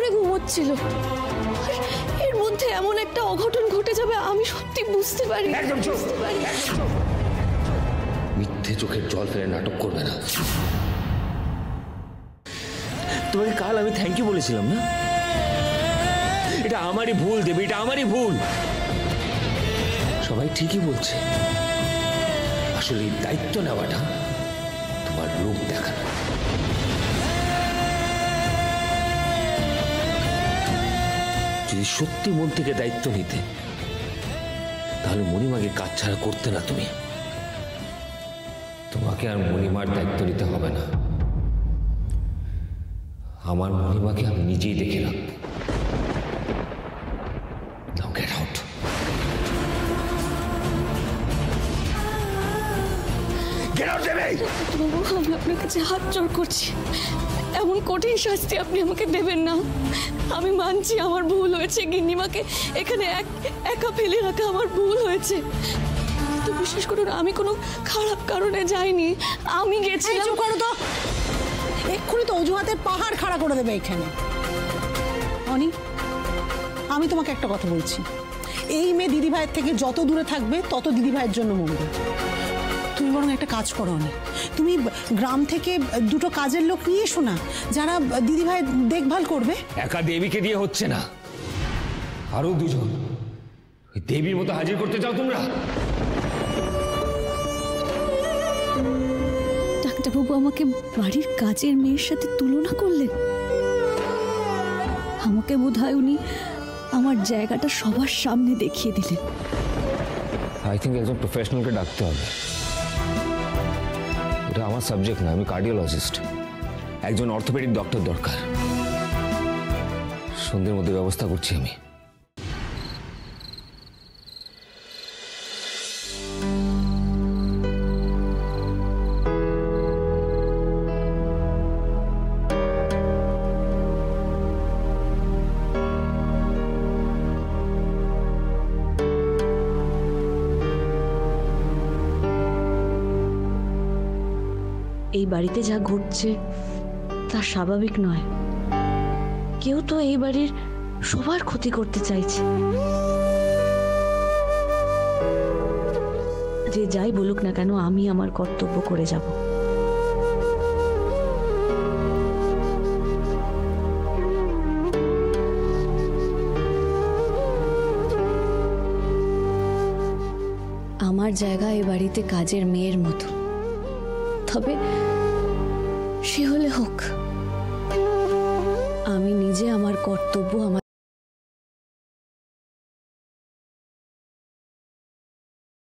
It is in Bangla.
করে ঘুমোচ্ছিল। এর মধ্যে এমন একটা অঘটন ঘটে যাবে আমি সত্যি বুঝতে পারি। মিথ্যে চোখের জল ফেলে নাটক করবে না। তোমাকে কাল আমি থ্যাংক ইউ বলেছিলাম না? এটা আমারই ভুল দেবী, এটা আমারই ভুল। সবাই ঠিকই বলছে, আসলে এই দায়িত্ব নেওয়াটা তোমার লোক দেখানো। যদি সত্যি মন থেকে দায়িত্ব নিতে, তাহলে মণিমাকে কাজ ছাড়া করতে না তুমি। তোমাকে আর মণিমার দায়িত্ব নিতে হবে না। আমার মণিমাকে আমি নিজেই দেখে রাখবো। নাও গেট আউট। গেট আউট দেবে। বাবু, আমি আপনার কাছে হাত জোড় করছি, এমন কঠিন শাস্তি আপনি আমাকে দেবেন না। আমি মানছি আমার ভুল হয়েছে, গিন্নিমাকে এখানে একা ফেলে রাখা আমার ভুল হয়েছে। তো বিশেষ করুন, আমি কোনো খারাপ কারণে যাইনি, আমি গেছিলাম। চুপ করো তো, এক্ষুনি তো অজুহাতের পাহাড় খাড়া করে দেবে এখানে। অনি, আমি তোমাকে একটা কথা বলছি, এই মেয়ে দিদিভাইয়ের থেকে যত দূরে থাকবে তত দিদিভাইয়ের জন্য মঙ্গল। তুমি বরং একটা কাজ করো অনি, তুমি গ্রাম থেকে দুটো কাজের লোক নিয়ে এসো না, যারা দিদিভাইয়ের দেখভাল করবে। একা দেবীকে দিয়ে হচ্ছে না, আরো দুজন ওই দেবীর মতো হাজির করতে চাও তোমরা? ডাক্তারবাবু আমাকে বাড়ির কাজের মেয়ের সাথে তুলনা করলেন। আমাকে বোধহয় উনি আমার জায়গাটা সবার সামনে দেখিয়ে দিলেন। আই থিঙ্ক একজন প্রফেশনালকে ডাকতে হবে। এটা আমার সাবজেক্ট না, আমি কার্ডিওলজিস্ট। একজন অর্থোপেডিক ডক্টর দরকার। সন্ধ্যের মধ্যে ব্যবস্থা করছি আমি। এই বাড়িতে যা ঘটছে তা স্বাভাবিক নয়। কেউ তো এই বাড়ির সবার ক্ষতি করতে চাইছে। যে যাই বলুক না কেন, আমি আমার কর্তব্য করে যাব। আমার জায়গা এই বাড়িতে কাজের মেয়ের মতো, তবে সে হলে হোক। আমি নিজে আমার কর্তব্য আমার